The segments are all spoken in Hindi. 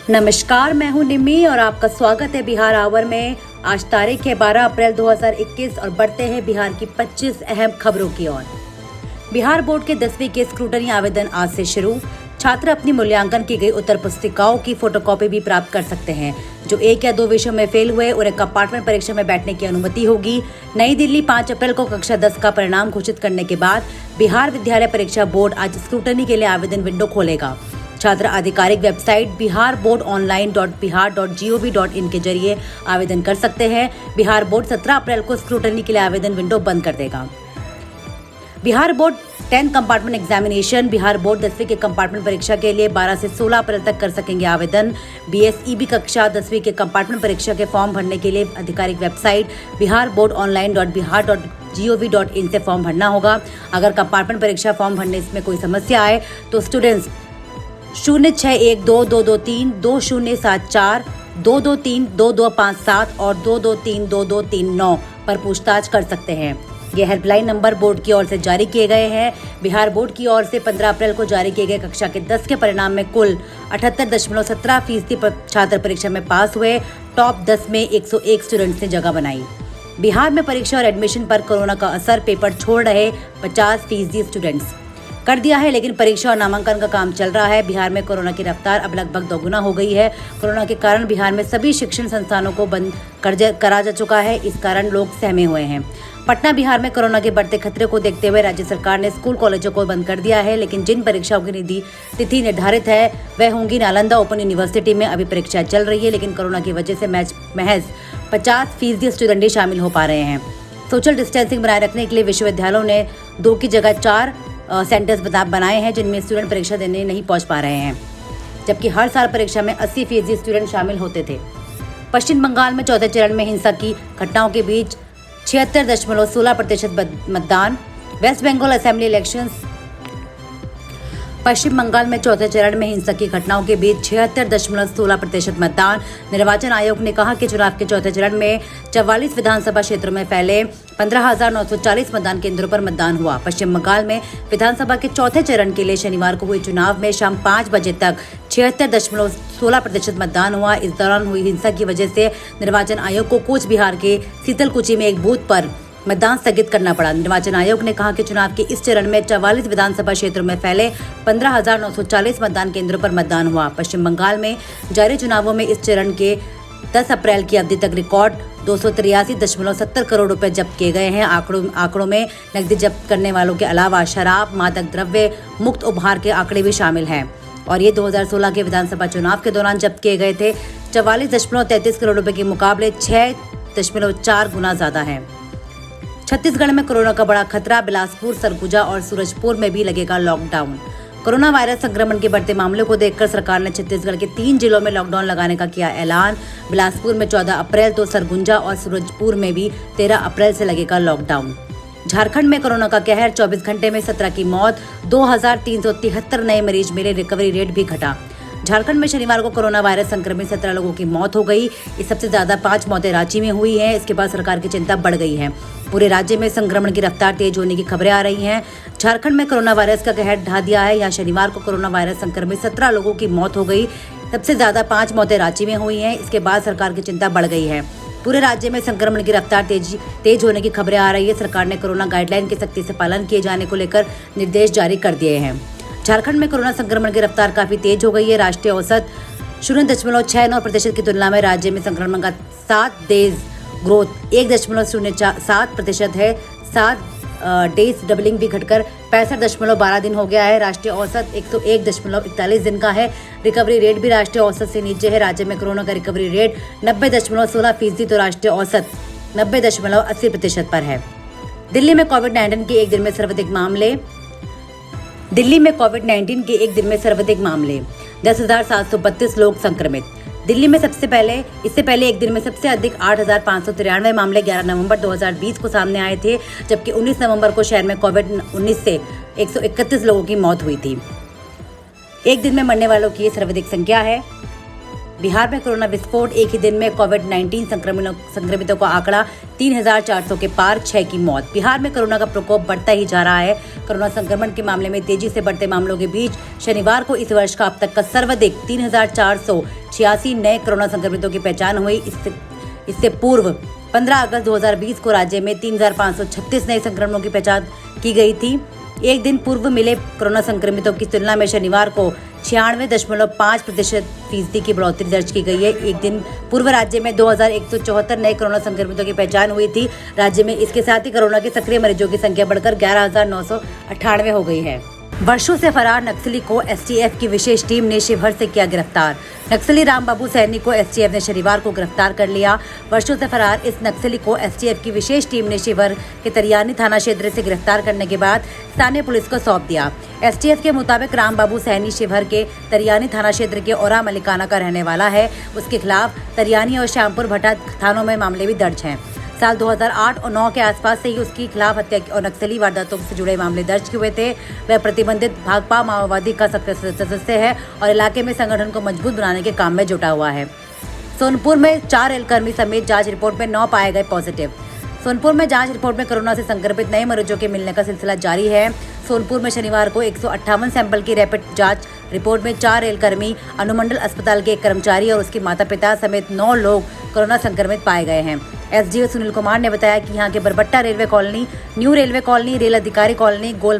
नमस्कार, मैं हूं निम्मी और आपका स्वागत है बिहार आवर में। आज तारीख है 12 अप्रैल 2021 और बढ़ते हैं बिहार की 25 अहम खबरों की ओर। बिहार बोर्ड के 10वीं के स्क्रूटनी आवेदन आज से शुरू। छात्र अपनी मूल्यांकन की गई उत्तर पुस्तिकाओं की फोटोकॉपी भी प्राप्त कर सकते हैं। जो 1 या 2 विषयों में फेल हुए उन्हें कंपार्टमेंट परीक्षा में बैठने की अनुमति होगी। नई दिल्ली 5 अप्रैल को कक्षा 10 का परिणाम घोषित करने के बाद बिहार विद्यालय परीक्षा बोर्ड आज स्क्रूटनी के लिए आवेदन विंडो खोलेगा। छात्र आधिकारिक वेबसाइट biharboardonline.bihar.gov.in के जरिए आवेदन कर सकते हैं। बिहार बोर्ड 17 अप्रैल को स्क्रूटनी के लिए आवेदन विंडो बंद कर देगा। Bihar board 10 compartment examination. Bihar board 10वीं के कंपार्टमेंट परीक्षा के लिए 12 से 16 अप्रैल तक कर सकेंगे आवेदन। BSEB कक्षा 10वीं के कंपार्टमेंट परीक्षा के फॉर्म भरने के लिए आधिकारिक वेबसाइट biharboardonline.bihar.gov.in से फॉर्म भरना होगा। अगर कंपार्टमेंट परीक्षा फॉर्म भरने में कोई समस्या आए तो स्टूडेंट्स 0612-223-2074, 223-2257 और 223-2239 पर पूछताछ कर सकते हैं। ये हेल्पलाइन नंबर बोर्ड की ओर से जारी किए गए हैं। बिहार बोर्ड की ओर से 15 अप्रैल को जारी किए गए कक्षा के 10 के परिणाम में कुल 78.17% छात्र परीक्षा में पास हुए। टॉप 10 में 101 स्टूडेंट्स ने जगह बनाई। बिहार में परीक्षा और एडमिशन पर कोरोना का असर, पेपर छोड़ रहे 50% स्टूडेंट्स कर दिया है, लेकिन परीक्षा और नामांकन का काम चल रहा है। बिहार में कोरोना की रफ्तार अब लगभग दोगुना हो गई है। कोरोना के कारण बिहार में सभी शिक्षण संस्थानों को बंद करा जा चुका है। इस कारण लोग सहमे हुए हैं। पटना बिहार में कोरोना के बढ़ते खतरे को देखते हुए राज्य सरकार ने स्कूल कॉलेजों को बंद कर दिया है, लेकिन जिन परीक्षाओं की तिथि निर्धारित है वह होंगी। नालंदा ओपन यूनिवर्सिटी में अभी परीक्षा चल रही है, लेकिन कोरोना की वजह से महज 50% स्टूडेंट ही शामिल हो पा रहे हैं। सोशल डिस्टेंसिंग बनाए रखने के लिए विश्वविद्यालयों ने 2 की जगह 4 सेंटर्स बनाए हैं, जिनमें स्टूडेंट परीक्षा देने नहीं पहुंच पा रहे हैं, जबकि हर साल परीक्षा में 80% स्टूडेंट शामिल होते थे। पश्चिम बंगाल में चौथे चरण में हिंसा की घटनाओं के बीच 76.16% मतदान। West Bengal assembly elections. पश्चिम बंगाल में चौथे चरण में हिंसा की घटनाओं के बीच 76.16% मतदान। निर्वाचन आयोग ने कहा कि चुनाव के चौथे चरण में 44 विधानसभा क्षेत्रों में फैले 15,940 मतदान केंद्रों पर मतदान हुआ। पश्चिम बंगाल में विधानसभा के चौथे चरण के लिए शनिवार को हुए चुनाव में शाम 5 बजे तक 76.16% मतदान हुआ। इस दौरान हुई हिंसा की वजह से निर्वाचन आयोग को कूच बिहार के सीतलकुची में एक बूथ पर मतदान स्थगित करना पड़ा। निर्वाचन आयोग ने कहा कि चुनाव के इस चरण में 44 विधानसभा क्षेत्रों में फैले 15,940 मतदान केंद्रों पर मतदान हुआ। पश्चिम बंगाल में जारी चुनावों में इस चरण के 10 अप्रैल की अवधि तक रिकॉर्ड 283.70 करोड़ रुपए जब्त किए गए हैं। आंकड़ों में नकदी जब्त करने वालों के अलावा शराब, मादक द्रव्य मुक्त उपहार के आंकड़े भी शामिल हैं और ये 2016 के विधानसभा चुनाव के दौरान जब्त किए गए थे। 44.33 करोड़ रुपए के मुकाबले 6.4 गुना ज्यादा है। छत्तीसगढ़ में कोरोना का बड़ा खतरा। बिलासपुर, सरगुजा और सूरजपुर में भी लगेगा लॉकडाउन। कोरोना वायरस संक्रमण के बढ़ते मामलों को देखकर सरकार ने छत्तीसगढ़ के 3 जिलों में लॉकडाउन लगाने का किया ऐलान। बिलासपुर में 14 अप्रैल तो सरगुजा और सूरजपुर में भी 13 अप्रैल से लगेगा लॉकडाउन। झारखंड में कोरोना का कहर। 24 घंटे में 17 की मौत, 2373 नए मरीज मिले। रिकवरी रेट भी घटा। झारखंड में शनिवार को कोरोना वायरस संक्रमित 17 लोगों की मौत हो गई। इस सबसे ज्यादा 5 मौतें रांची में हुई हैं। इसके बाद सरकार की चिंता बढ़ गई है। पूरे राज्य में संक्रमण की रफ्तार तेज होने की खबरें आ रही हैं। झारखंड में कोरोना वायरस का कहर ढा दिया है। यहाँ शनिवार को कोरोना वायरस संक्रमित 17 लोगों की मौत हो गई। सबसे ज्यादा 5 मौतें रांची में हुई हैं। इसके बाद सरकार की चिंता बढ़ गई है। पूरे राज्य में संक्रमण की रफ्तार तेज होने की खबरें आ रही है। सरकार ने कोरोना गाइडलाइन के सख्ती से पालन किए जाने को लेकर निर्देश जारी कर दिए हैं। झारखंड में कोरोना संक्रमण की रफ्तार काफी तेज हो गई है। राष्ट्रीय औसत 0.69% की तुलना में राज्य में संक्रमण का 7 डेज ग्रोथ 1.07% है। 7 डेज डबलिंग भी घटकर 65.12 दिन हो गया है। राष्ट्रीय औसत 101.41 दिन का है। रिकवरी रेट भी राष्ट्रीय औसत से नीचे है। राज्य में कोरोना का रिकवरी रेट 90.16% तो राष्ट्रीय औसत 90.80% पर है। दिल्ली में कोविड-19 के एक दिन में सर्वाधिक मामले। 10,732 लोग संक्रमित। दिल्ली में इससे पहले एक दिन में सबसे अधिक 8,593 मामले 11 नवंबर 2020 को सामने आए थे, जबकि 19 नवंबर को शहर में कोविड-19 से 131 लोगों की मौत हुई थी। एक दिन में मरने वालों की ये सर्वाधिक संख्या है। बिहार में कोरोना विस्फोट। एक ही दिन में कोविड-19 संक्रमितों का आंकड़ा 3,400 के पार, 6 की मौत। बिहार में कोरोना का प्रकोप बढ़ता ही जा रहा है। कोरोना संक्रमण के मामले में तेजी से बढ़ते मामलों के बीच शनिवार को इस वर्ष का अब तक का सर्वाधिक 3,406 86 नए कोरोना संक्रमितों की पहचान हुई। इससे पूर्व 15 अगस्त 2020 को राज्य में 3,536 नए संक्रमणों की पहचान की गई थी। एक दिन पूर्व मिले कोरोना संक्रमितों की तुलना में शनिवार को 96.5% की बढ़ोतरी दर्ज की गई है। एक दिन पूर्व राज्य में 2,174 नए कोरोना संक्रमितों की पहचान हुई थी। राज्य में इसके साथ ही कोरोना के सक्रिय मरीजों की संख्या बढ़कर 11,998 हो गई है। वर्षों से फरार नक्सली को एसटीएफ की विशेष टीम ने शिवहर से किया गिरफ्तार। नक्सली रामबाबू सैनी को एसटीएफ ने शनिवार को गिरफ्तार कर लिया। वर्षों से फरार इस नक्सली को एसटीएफ की विशेष टीम ने शिवहर के तरियानी थाना क्षेत्र से गिरफ्तार करने के बाद स्थानीय पुलिस को सौंप दिया। एसटीएफ के मुताबिक रामबाबू सैनी शिवहर के तरियानी थाना क्षेत्र के ओरा मलिकाना का रहने वाला है। उसके खिलाफ तरियानी और श्यामपुर भट्टा थानों में मामले भी दर्ज हैं। साल 2008 और 9 के आसपास से ही उसके खिलाफ हत्या और नक्सली वारदातों से जुड़े मामले दर्ज हुए थे। वह प्रतिबंधित भाकपा माओवादी का सक्रिय सदस्य है और इलाके में संगठन को मजबूत बनाने के काम में जुटा हुआ है। सोनपुर में 4 रेलकर्मी समेत जांच रिपोर्ट में 9 पाए गए पॉजिटिव। सोनपुर में जांच रिपोर्ट में कोरोना से संक्रमित नए मरीजों के मिलने का सिलसिला जारी है। सोनपुर में शनिवार को 158 सैंपल की रैपिड जांच रिपोर्ट में 4 रेलकर्मी, अनुमंडल अस्पताल के एक कर्मचारी और उसके माता पिता समेत 9 लोग कोरोना संक्रमित पाए गए हैं। एसडीओ सुनील कुमार ने बताया कि यहां के Barbatta railway colony, new railway colony, rail अधिकारी कॉलोनी, गोल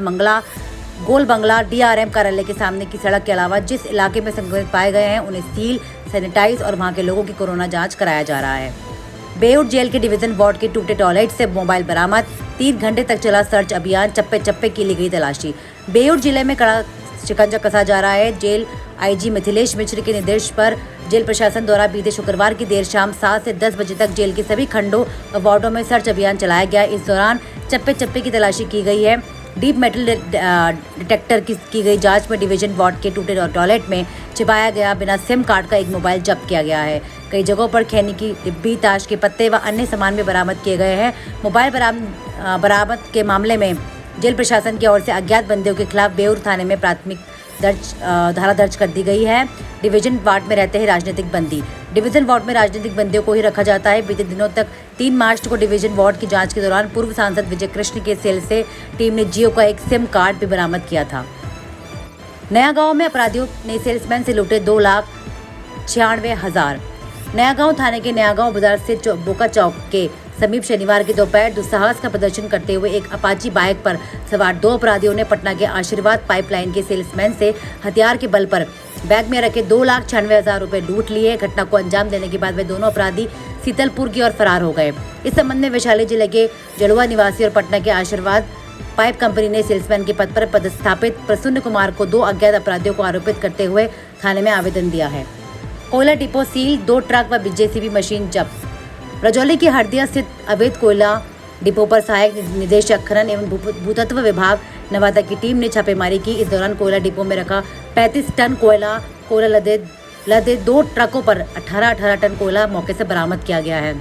बंगला डीआरएम कार्यालय के सामने की सड़क के अलावा जिस इलाके में संक्रमित पाए गए हैं उन्हें सील, सैनिटाइज और वहां के लोगों की कोरोना जांच कराया जा रहा है। बेऊर जेल के डिवीजन वार्ड के टूटे टॉयलेट से मोबाइल बरामद। 3 घंटे तक चला सर्च अभियान, चप्पे चप्पे की ली गई तलाशी। बेऊर जिले में कड़ा शिकंजा कसा जा रहा है। जेल आईजी मिथिलेश मिश्र के निर्देश पर जेल प्रशासन द्वारा बीते शुक्रवार की देर शाम 7 से 10 बजे तक जेल के सभी खंडों और वार्डों में सर्च अभियान चलाया गया। इस दौरान चप्पे चप्पे की तलाशी की गई है। डीप मेटल डिटेक्टर की गई जांच में डिवीजन वार्ड के टूटे टॉयलेट में छिपाया गया बिना सिम कार्ड का एक मोबाइल जब्त किया गया है। कई जगहों पर खैनी की डिब्बी, ताश के पत्ते व अन्य सामान भी बरामद किए गए हैं। मोबाइल बरामद के मामले में जेल प्रशासन की ओर से अज्ञात बंदियों के खिलाफ बेऊर थाने में प्राथमिक धारा दर्ज कर दी गई है। डिवीजन वार्ड में रहते हैं राजनीतिक बंदी। डिवीजन वार्ड में राजनीतिक बंदियों को ही रखा जाता है। बीते दिनों तक 3 मार्च को डिवीजन वार्ड की जांच के दौरान पूर्व सांसद विजय कृष्ण के सेल से टीम ने जियो का एक सिम कार्ड भी बरामद किया था। नया गांव में अपराधियों ने सेल्समैन से लूटे 2,96,000। नया गांव थाने के नया गांव बाजार से बोका चौक के समीप शनिवार की दोपहर दुस्साहस का प्रदर्शन करते हुए एक अपाची बाइक पर सवार 2 अपराधियों ने पटना के आशीर्वाद पाइपलाइन के सेल्समैन से हथियार के बल पर बैग में रखे 2,96,000 रुपए लूट लिए। घटना को अंजाम देने के बाद वे दोनों अपराधी सीतलपुर की ओर फरार हो गए। इस संबंध में वैशाली जिले के जलुआ निवासी और पटना के आशीर्वाद पाइप कंपनी ने सेल्समैन के पद पर पदस्थापित प्रसन्न कुमार को 2 अज्ञात अपराधियों को आरोपित करते हुए थाने में आवेदन दिया है। कोयला डिपो सील, 2 ट्रक व जेसीबी मशीन जब्त। रजौली की हरदिया स्थित अवैध कोयला डिपो पर सहायक निदेशक खनन एवं भूतत्व विभाग नवादा की टीम ने छापेमारी की। इस दौरान कोयला डिपो में रखा 35 टन कोयला लदे 2 ट्रकों पर 18 टन कोयला मौके से बरामद किया गया है।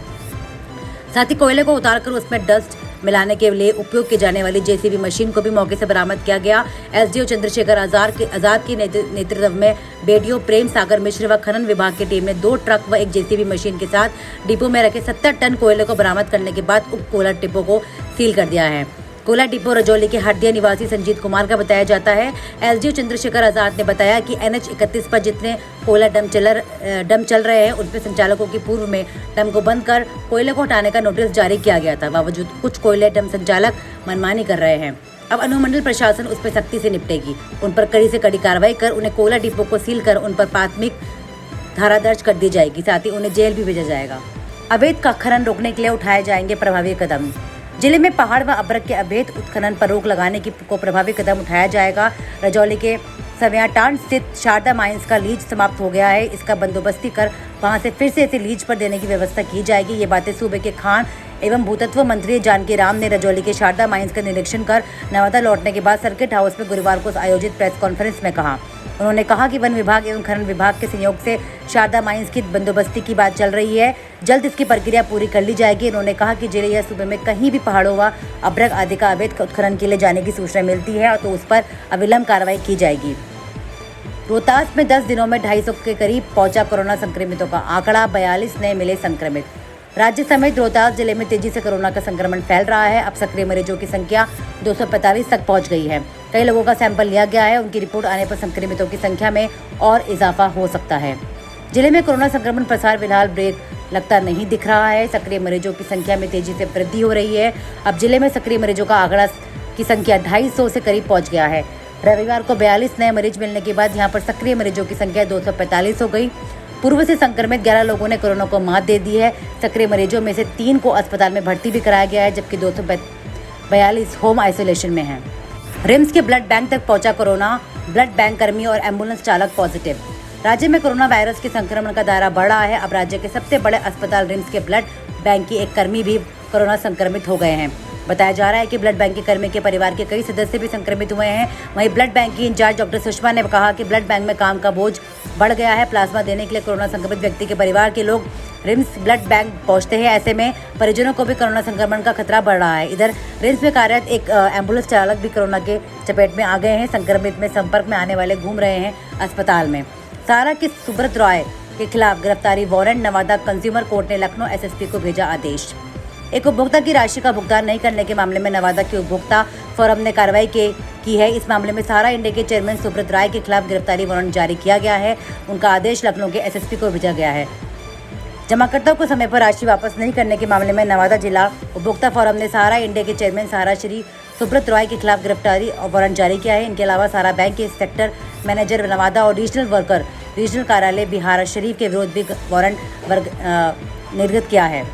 साथ ही कोयले को उतारकर उसमें डस्ट मिलाने के लिए उपयोग की जाने वाली जेसीबी मशीन को भी मौके से बरामद किया गया। एसडीओ चंद्रशेखर आजाद के नेतृत्व में बीडीओ प्रेम सागर मिश्र व खनन विभाग की टीम ने 2 ट्रक व एक जेसीबी मशीन के साथ डिपो में रखे 70 टन कोयले को बरामद करने के बाद उक्त कोयला डिपो को सील कर दिया है। कोयला डिपो रजौली के हरदिया निवासी संजीत कुमार का बताया जाता है। एसडीओ चंद्रशेखर आजाद ने बताया कि NH 31 पर जितने कोयला डम चल रहे हैं उनपे संचालकों की पूर्व में डम को बंद कर कोयले को हटाने का नोटिस जारी किया गया था। बावजूद कुछ कोयले डम संचालक मनमानी कर रहे हैं। अब अनुमंडल प्रशासन उस पर सख्ती से निपटेगी। उन पर कड़ी से कड़ी कार्रवाई कर उन्हें कोयला डिपो को सील कर उन पर प्राथमिक धारा दर्ज कर दी जाएगी। साथ ही उन्हें जेल भी भेजा जाएगा। अवैध खनन रोकने के लिए उठाए जाएंगे प्रभावी कदम। जिले में पहाड़ व अभ्रक के अवैध उत्खनन पर रोक लगाने को प्रभावी कदम उठाया जाएगा। रजौली के सव्याटांड स्थित शारदा माइंस का लीज समाप्त हो गया है। इसका बंदोबस्ती कर वहां से फिर से इसे लीज पर देने की व्यवस्था की जाएगी। ये बातें सूबे के खान एवं भूतत्व मंत्री जानकी राम ने रजौली के शारदा माइंस का निरीक्षण कर नवादा लौटने के बाद सर्किट हाउस में गुरुवार को आयोजित प्रेस कॉन्फ्रेंस में कहा। उन्होंने कहा कि वन विभाग एवं खनन विभाग के सहयोग से शारदा माइंस की बंदोबस्ती की बात चल रही है। जल्द इसकी प्रक्रिया पूरी कर ली जाएगी। उन्होंने कहा कि जिले या सूबे में कहीं भी पहाड़ों व अभ्रक आदि का अवैध उत्खनन के लिए जाने की सूचना मिलती है तो उस पर अविलंब कार्रवाई की जाएगी। रोहतास में 10 दिनों में 250 के करीब पहुंचा कोरोना संक्रमितों का आंकड़ा, 42 नए मिले संक्रमित। राज्य समेत रोहतास जिले में तेजी से कोरोना का संक्रमण फैल रहा है। अब सक्रिय मरीजों की संख्या 245 तक पहुंच गई है। कई लोगों का सैंपल लिया गया है। उनकी रिपोर्ट आने पर संक्रमितों की संख्या में और इजाफा हो सकता है। जिले में कोरोना संक्रमण प्रसार फिलहाल ब्रेक लगता नहीं दिख रहा है। सक्रिय मरीजों की संख्या में तेजी से वृद्धि हो रही है। अब जिले में सक्रिय मरीजों का आंकड़ा की संख्या 250 से करीब पहुंच गया है। रविवार को 42 नए मरीज मिलने के बाद यहां पर सक्रिय मरीजों की संख्या 245 हो गई। पूर्व से संक्रमित 11 लोगों ने कोरोना को मात दे दी है। सक्रिय मरीजों में से 3 को अस्पताल में भर्ती भी कराया गया है, जबकि 242 होम आइसोलेशन में हैं। रिम्स के ब्लड बैंक तक पहुंचा कोरोना, ब्लड बैंक कर्मी और एम्बुलेंस चालक पॉजिटिव। राज्य में कोरोना वायरस के संक्रमण का दायरा बढ़ रहा है। अब राज्य के सबसे बड़े अस्पताल रिम्स के ब्लड बैंक की एक कर्मी भी कोरोना संक्रमित हो गए हैं। बताया जा रहा है कि ब्लड बैंक के कर्मी के परिवार के कई सदस्य भी संक्रमित हुए हैं। वहीं ब्लड बैंक की इंचार्ज डॉक्टर सुषमा ने कहा कि ब्लड बैंक में काम का बोझ बढ़ गया है। प्लाज्मा देने के लिए कोरोना संक्रमित व्यक्ति के परिवार के लोग रिम्स ब्लड बैंक पहुंचते हैं। ऐसे में परिजनों को भी कोरोना संक्रमण का खतरा बढ़ रहा है। इधर रिम्स में कार्यरत एक एम्बुलेंस चालक भी कोरोना के चपेट में आ गए हैं। संक्रमित में संपर्क में आने वाले घूम रहे हैं अस्पताल में। सारा की सुब्रत रॉय के खिलाफ गिरफ्तारी वारंट। नवादा कंज्यूमर कोर्ट ने लखनऊ एसएसपी को भेजा आदेश। एक उपभोक्ता की राशि का भुगतान नहीं करने के मामले में नवादा के उपभोक्ता फोरम ने कार्रवाई की है। इस मामले में सहारा इंडिया के चेयरमैन सुब्रत राय के खिलाफ गिरफ्तारी वारंट जारी किया गया है। उनका आदेश लखनऊ के एसएसपी को भेजा गया है। जमाकर्ताओं को समय पर राशि वापस नहीं करने के मामले में नवादा जिला उपभोक्ता फोरम ने सहारा इंडिया के चेयरमैन सहारा श्री सुब्रत रॉय के खिलाफ गिरफ्तारी वारंट जारी किया है। इनके अलावा सहारा बैंक के सेक्टर मैनेजर नवादा और रीजनल वर्कर रीजनल कार्यालय बिहार शरीफ के विरुद्ध भी वारंट निर्गत किया है।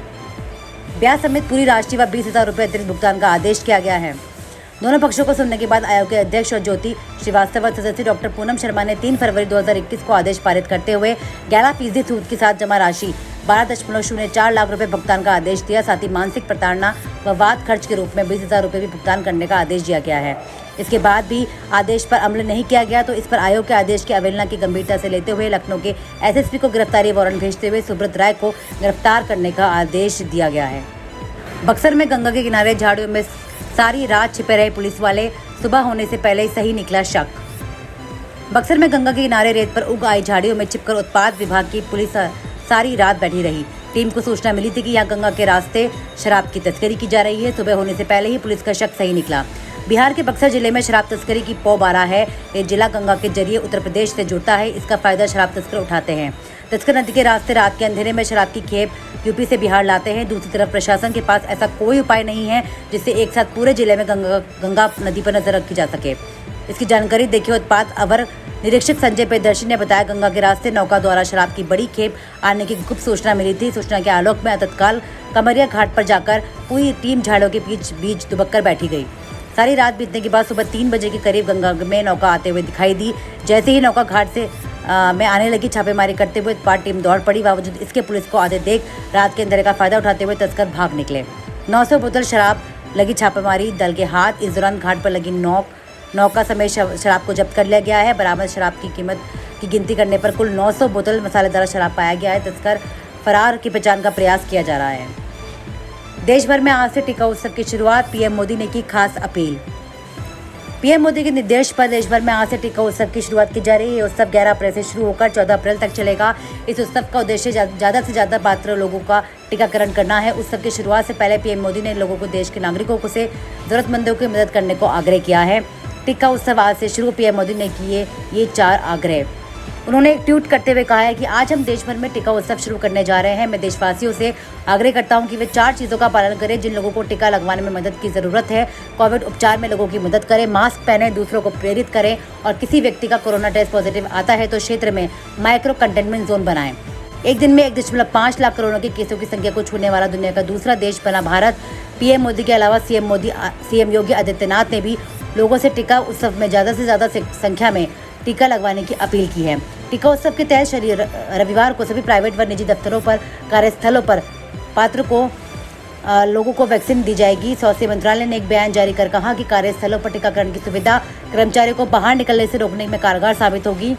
ब्याज समेत पूरी राशि व 20,000 रुपये अतिरिक्त भुगतान का आदेश किया गया है। दोनों पक्षों को सुनने के बाद आयोग के अध्यक्ष और ज्योति श्रीवास्तव व सदस्य डॉक्टर पूनम शर्मा ने 3 फरवरी 2021 को आदेश पारित करते हुए 11% सूद के साथ जमा राशि 12.04 लाख रुपए भुगतान का आदेश दिया। साथ ही मानसिक प्रताड़ना व वाद खर्च के रूप में 20,000 रुपये भी भुगतान करने का आदेश दिया गया है। इसके बाद भी आदेश पर अमल नहीं किया गया तो इस पर आयोग के आदेश की अवहेलना की गंभीरता से लेते हुए लखनऊ के एसएसपी को गिरफ्तारी वारंट भेजते हुए सुब्रत राय को गिरफ्तार करने का आदेश दिया गया है। बक्सर में गंगा के किनारे झाड़ियों में सारी रात छिपे रहे पुलिस वाले, सुबह होने से पहले ही सही निकला शक। बक्सर में गंगा के किनारे रेत पर उग आई झाड़ियों में छिपकर उत्पाद विभाग की पुलिस सारी रात बैठी रही। टीम को सूचना मिली थी कि यहाँ गंगा के रास्ते शराब की तस्करी की जा रही है। सुबह होने से पहले ही पुलिस का शक सही निकला। बिहार के बक्सर जिले में शराब तस्करी की पौ बारा है। ये जिला गंगा के जरिए उत्तर प्रदेश से जुड़ता है। इसका फायदा शराब तस्कर उठाते हैं। तस्कर नदी के रास्ते रात के अंधेरे में शराब की खेप यूपी से बिहार लाते हैं। दूसरी तरफ प्रशासन के पास ऐसा कोई उपाय नहीं है जिससे एक साथ पूरे जिले में गंगा नदी पर नजर रखी जा सके। इसकी जानकारी देखिए उत्पाद अवर निरीक्षक संजय प्रियदर्शी ने बताया। गंगा के रास्ते नौका द्वारा शराब की बड़ी खेप आने की गुप्त सूचना मिली थी। सूचना के आलोक में तत्काल कमरिया घाट पर जाकर पूरी टीम झाड़ों के बीच दुबक कर बैठी गई। सारी रात बीतने के बाद सुबह 3 बजे के करीब गंगा में नौका आते हुए दिखाई दी। जैसे ही नौका घाट से में आने लगी, छापेमारी करते हुए उत्पाद टीम दौड़ पड़ी। बावजूद इसके पुलिस को आते देख रात के अंधेरे का फायदा उठाते हुए तस्कर भाग निकले। 900 बोतल शराब लगी छापेमारी दल के हाथ। इस दौरान घाट पर लगी नौका समेत शराब को जब्त कर लिया गया है। बरामद शराब की कीमत की गिनती करने पर कुल 900 बोतल मसालेदार शराब पाया गया है। तस्कर फरार की पहचान का प्रयास किया जा रहा है। देश भर में आज से टीका उत्सव की शुरुआत, पीएम मोदी ने की खास अपील। पीएम मोदी के निर्देश पर देश भर में आज से टीका उत्सव की शुरुआत की जा रही है। ये उत्सव 11 अप्रैल से शुरू होकर 14 अप्रैल तक चलेगा। इस उत्सव का उद्देश्य ज़्यादा से ज़्यादा पात्र लोगों का टीकाकरण करना है। उत्सव की शुरुआत से पहले पीएम मोदी ने लोगों को, देश के नागरिकों को से जरूरतमंदों की मदद करने को आग्रह किया है। टीका उत्सव आज से शुरू, पीएम मोदी ने किए ये 4 आग्रह। उन्होंने एक ट्वीट करते हुए कहा है कि आज हम देश भर में टीका उत्सव शुरू करने जा रहे हैं। मैं देशवासियों से आग्रह करता हूं कि वे 4 चीज़ों का पालन करें जिन लोगों को टीका लगवाने में मदद की ज़रूरत है। कोविड उपचार में लोगों की मदद करें, मास्क पहने, दूसरों को प्रेरित करें और किसी व्यक्ति का कोरोना टेस्ट पॉजिटिव आता है तो क्षेत्र में माइक्रो कंटेनमेंट जोन बनाएं। एक दिन में 1.5 लाख कोरोना के केसों की संख्या को छूने वाला दुनिया का दूसरा देश बना भारत। पीएम मोदी के अलावा सीएम योगी आदित्यनाथ ने भी लोगों से टीका उत्सव में ज़्यादा से ज़्यादा संख्या में टीका लगवाने की अपील की है। टीका उत्सव के तहत रविवार को सभी प्राइवेट व निजी दफ्तरों पर, कार्यस्थलों पर पात्र लोगों को वैक्सीन दी जाएगी। स्वास्थ्य मंत्रालय ने एक बयान जारी कर कहा कि कार्यस्थलों पर टीकाकरण की सुविधा कर्मचारियों को बाहर निकलने से रोकने में कारगर साबित होगी।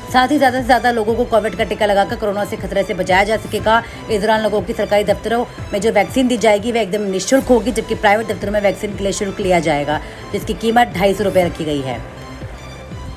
साथ ही ज़्यादा से ज़्यादा लोगों को कोविड का टीका लगाकर कोरोना से खतरे से बचाया जा सकेगा। इस दौरान लोगों की सरकारी दफ्तरों में जो वैक्सीन दी जाएगी वह एकदम निःशुल्क होगी, जबकि प्राइवेट दफ्तरों में वैक्सीन के लिए शुल्क लिया जाएगा, जिसकी कीमत 250 रुपये रखी गई है।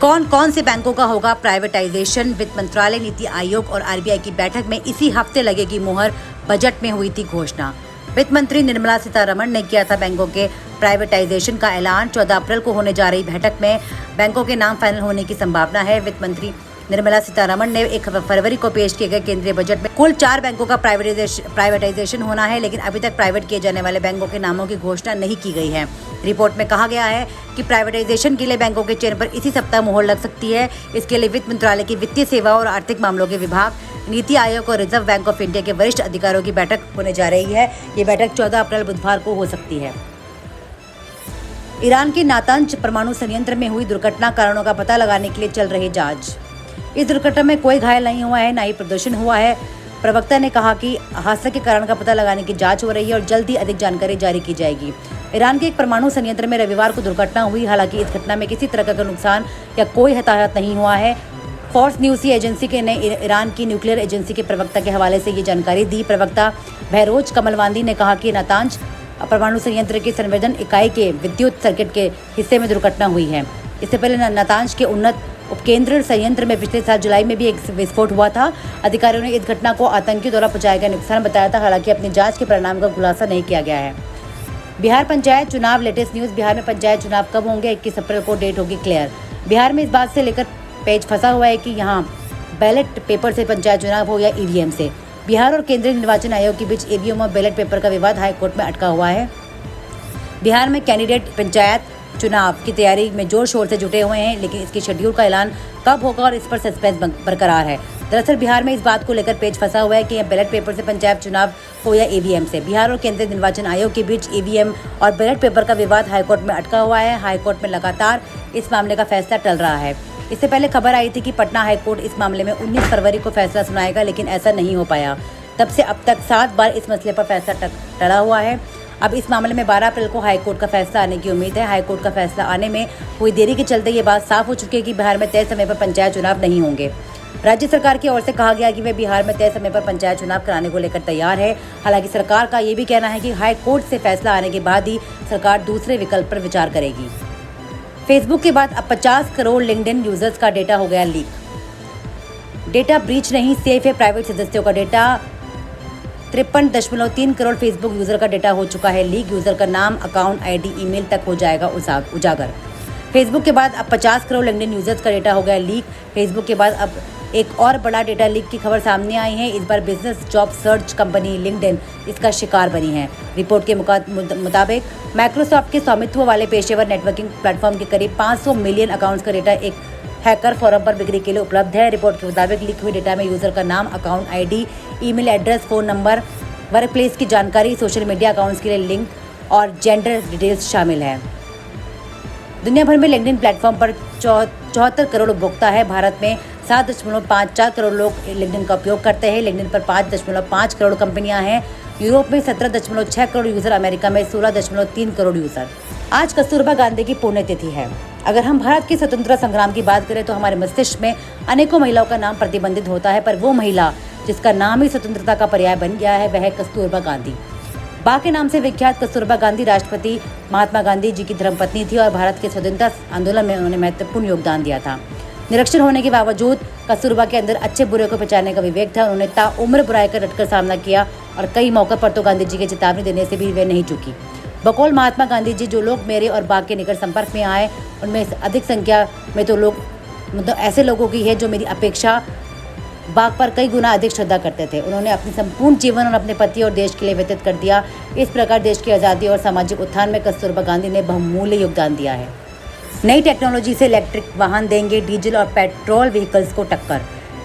कौन कौन से बैंकों का होगा प्राइवेटाइजेशन? वित्त मंत्रालय, नीति आयोग और आरबीआई की बैठक में इसी हफ्ते लगेगी मुहर, बजट में हुई थी घोषणा। वित्त मंत्री निर्मला सीतारमण ने किया था बैंकों के प्राइवेटाइजेशन का ऐलान। 14 अप्रैल को होने जा रही बैठक में बैंकों के नाम फाइनल होने की संभावना है। वित्त मंत्री निर्मला सीतारमण ने 1 फरवरी को पेश किए गए केंद्रीय बजट में कुल 4 बैंकों का प्राइवेटाइजेशन होना है, लेकिन अभी तक प्राइवेट किए जाने वाले बैंकों के नामों की घोषणा नहीं की गई है। रिपोर्ट में कहा गया है कि प्राइवेटाइजेशन के लिए बैंकों के चयन पर इसी सप्ताह मुहर लग सकती है। इसके लिए वित्त मंत्रालय की वित्तीय सेवा और आर्थिक मामलों के विभाग, नीति आयोग और रिजर्व बैंक ऑफ इंडिया के वरिष्ठ अधिकारियों की बैठक होने जा रही है। ये बैठक 14 अप्रैल बुधवार को हो सकती है। ईरान के नातांज परमाणु संयंत्र में हुई दुर्घटना कारणों का पता लगाने के लिए चल रही जांच। इस दुर्घटना में कोई घायल नहीं हुआ है, न ही प्रदूषण हुआ है। प्रवक्ता ने कहा कि हादसे के कारण का पता लगाने की जांच हो रही है और जल्द ही अधिक जानकारी जारी की जाएगी। ईरान के एक परमाणु संयंत्र में रविवार को दुर्घटना हुई। हालांकि इस घटना में किसी तरह का नुकसान या कोई हताहत नहीं हुआ है। फोर्स न्यूज़ एजेंसी ने ईरान की न्यूक्लियर एजेंसी के प्रवक्ता के हवाले से ये जानकारी दी। प्रवक्ता बहरोज कमलवांदी ने कहा कि नातांज परमाणु संयंत्र की संवेदन इकाई के विद्युत सर्किट के हिस्से में दुर्घटना हुई है। इससे पहले नातांज के उन्नत उपकेंद्र संयंत्र में पिछले साल जुलाई में भी एक विस्फोट हुआ था। अधिकारियों ने इस घटना को आतंकियों द्वारा पहुंचाया गया नुकसान बताया था। हालांकि अपनी जांच के परिणाम का खुलासा नहीं किया गया है। बिहार पंचायत चुनाव लेटेस्ट न्यूज़। बिहार में पंचायत चुनाव कब होंगे? 21 अप्रैल को डेट होगी क्लियर। बिहार में इस बात से लेकर पेच फंसा हुआ है कि यहाँ बैलेट पेपर से पंचायत चुनाव हो या ईवीएम से। बिहार और केंद्रीय निर्वाचन आयोग के बीच ईवीएम और बैलेट पेपर का विवाद हाई कोर्ट में अटका हुआ है। बिहार में कैंडिडेट पंचायत चुनाव की तैयारी में जोर शोर से जुटे हुए हैं, लेकिन इसके शेड्यूल का ऐलान कब होगा और इस पर सस्पेंस बरकरार है। दरअसल बिहार में इस बात को लेकर पेच फंसा हुआ है कि यह बैलेट पेपर से पंचायत चुनाव हो या ईवीएम से। बिहार और केंद्रीय निर्वाचन आयोग के बीच ईवीएम और बैलेट पेपर का विवाद हाईकोर्ट में अटका हुआ है। हाईकोर्ट में लगातार इस मामले का फैसला टल रहा है। इससे पहले खबर आई थी कि पटना हाईकोर्ट इस मामले में 19 फरवरी को फैसला सुनाएगा, लेकिन ऐसा नहीं हो पाया। तब से अब तक 7 बार इस मसले पर फैसला टला हुआ है। अब इस मामले में 12 अप्रैल को हाईकोर्ट का फैसला आने की उम्मीद है। हाईकोर्ट का फैसला आने में हुई देरी के चलते ये बात साफ हो चुकी है कि बिहार में तय समय पर पंचायत चुनाव नहीं होंगे। राज्य सरकार की ओर से कहा गया कि वे बिहार में तय समय पर पंचायत चुनाव कराने को लेकर तैयार है। हालांकि सरकार का ये भी कहना है कि हाईकोर्ट से फैसला आने के बाद ही सरकार दूसरे विकल्प पर विचार करेगी। फेसबुक के बाद अब 50 करोड़ लिंक्डइन यूजर्स का डेटा हो गया लीक। डेटा ब्रीच नहीं, सेफ है प्राइवेट सदस्यों का डेटा। 53.3 करोड़ फेसबुक यूजर का डेटा हो चुका है लीक। यूजर का नाम, अकाउंट, आईडी, ईमेल तक हो जाएगा उजागर। फेसबुक के बाद अब 50 करोड़ लिंक्डइन यूजर्स का डेटा हो गया लीक। फेसबुक के बाद अब एक और बड़ा डेटा लीक की खबर सामने आई है। इस बार business job search company LinkedIn इसका शिकार बनी है। रिपोर्ट के मुताबिक माइक्रोसॉफ्ट के स्वामित्व वाले पेशेवर नेटवर्किंग प्लेटफॉर्म के करीब 500 मिलियन अकाउंट्स का डेटा एक हैकर फोरम पर बिक्री के लिए उपलब्ध है। रिपोर्ट के मुताबिक लीक हुए डेटा में यूजर का नाम, account ID, email address, phone number, work place की जानकारी, सोशल मीडिया अकाउंट्स के लिए लिंक और जेंडर डिटेल्स शामिल है। दुनिया भर में लिंक्डइन प्लेटफॉर्म पर 74 करोड़ उपभोक्ता है। भारत में 7.54 करोड़ लोग लिंक्डइन का उपयोग करते हैं। लिंक्डइन पर 5.5 करोड़ कंपनियां हैं। यूरोप में 17.6 करोड़ यूज़र, अमेरिका में 16.3 करोड़ यूज़र। आज कस्तूरबा गांधी की पुण्यतिथि है। अगर हम भारत के स्वतंत्रता संग्राम की बात करें तो हमारे मस्तिष्क में अनेकों महिलाओं का नाम प्रतिबंधित होता है, पर वो महिला जिसका नाम ही स्वतंत्रता का पर्याय बन गया है वह है कस्तूरबा गांधी। बा के नाम से विख्यात कस्तूरबा गांधी राष्ट्रपति महात्मा गांधी जी की धर्मपत्नी थी और भारत के स्वतंत्रता आंदोलन में उन्होंने महत्वपूर्ण योगदान दिया था। निरक्षर होने के बावजूद कस्तूरबा के अंदर अच्छे बुरे को पहचानने का विवेक था। उन्होंने ताउम्र बुराई का डटकर सामना किया और कई मौकों पर तो गांधी जी के चेतावनी देने से भी वे नहीं चुकी। बकौल महात्मा गांधी जी, जो लोग मेरे और बाघ के निकट संपर्क में आए उनमें अधिक संख्या में तो लोग मतलब ऐसे लोगों की है जो मेरी अपेक्षा बाघ पर कई गुना अधिक श्रद्धा करते थे। उन्होंने अपनी संपूर्ण जीवन और अपने पति और देश के लिए व्यतीत कर दिया। इस प्रकार देश की आज़ादी और सामाजिक उत्थान में कस्तूरबा गांधी ने बहुमूल्य योगदान दिया है। नई टेक्नोलॉजी से इलेक्ट्रिक वाहन देंगे डीजल और पेट्रोल व्हीकल्स को टक्कर।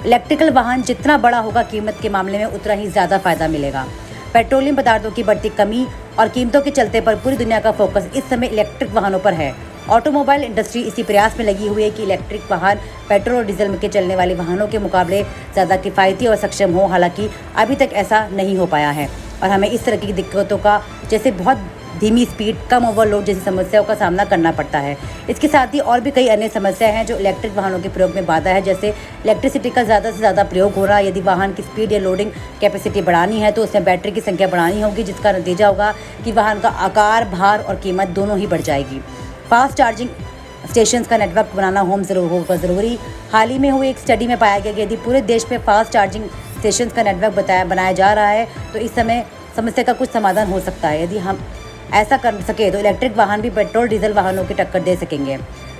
इलेक्ट्रिकल वाहन जितना बड़ा होगा, कीमत के मामले में उतना ही ज़्यादा फायदा मिलेगा। पेट्रोलियम पदार्थों की बढ़ती कमी और कीमतों के चलते पर पूरी दुनिया का फोकस इस समय इलेक्ट्रिक वाहनों पर है। ऑटोमोबाइल इंडस्ट्री इसी प्रयास में लगी हुई है कि इलेक्ट्रिक वाहन पेट्रोल और डीजल में चलने वाले वाहनों के मुकाबले ज़्यादा किफ़ायती और सक्षम हो। हालांकि अभी तक ऐसा नहीं हो पाया है और हमें इस तरह की दिक्कतों का, जैसे बहुत धीमी स्पीड, कम ओवरलोड जैसी समस्याओं का सामना करना पड़ता है। इसके साथ ही और भी कई अन्य समस्याएं हैं जो इलेक्ट्रिक वाहनों के प्रयोग में बाधा है, जैसे इलेक्ट्रिसिटी का ज़्यादा से ज़्यादा प्रयोग हो रहा है। यदि वाहन की स्पीड या लोडिंग कैपेसिटी बढ़ानी है तो उसमें बैटरी की संख्या बढ़ानी होगी, जिसका नतीजा होगा कि वाहन का आकार, भार और कीमत दोनों ही बढ़ जाएगी। फास्ट चार्जिंग स्टेशन का नेटवर्क बनाना होगा ज़रूरी। हाल ही में हुई एक स्टडी में पाया गया कि यदि पूरे देश में फास्ट चार्जिंग स्टेशन का नेटवर्क बनाया जा रहा है तो इस समय समस्या का कुछ समाधान हो सकता है। यदि हम ऐसा कर सके तो इलेक्ट्रिक वाहन भी पेट्रोल डीजल वाहनों की टक्कर दे सकेंगे।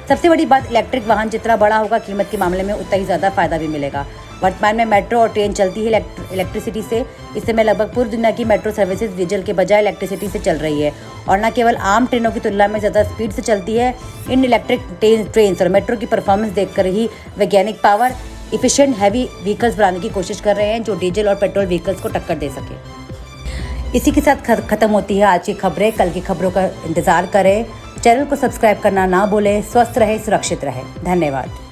सबसे बड़ी बात, इलेक्ट्रिक वाहन जितना बड़ा होगा, कीमत के मामले में उतना ही ज़्यादा फायदा भी मिलेगा। वर्तमान में मेट्रो और ट्रेन चलती है इलेक्ट्रिसिटी से। इस समय लगभग पूरी दुनिया की मेट्रो सर्विसेज डीजल के बजाय इलेक्ट्रिसिटी से चल रही है और न केवल आम ट्रेनों की तुलना में ज़्यादा स्पीड से चलती है। इन इलेक्ट्रिक ट्रेन और मेट्रो की परफॉर्मेंस देखकर ही वैज्ञानिक पावर इफिशिएंट हैवी व्हीकल्स बनाने की कोशिश कर रहे हैं जो डीजल और पेट्रोल व्हीकल्स को टक्कर दे सके। इसी के साथ खत्म होती है आज की खबरें। कल की खबरों का इंतजार करें। चैनल को सब्सक्राइब करना ना भूलें। स्वस्थ रहे, सुरक्षित रहे। धन्यवाद।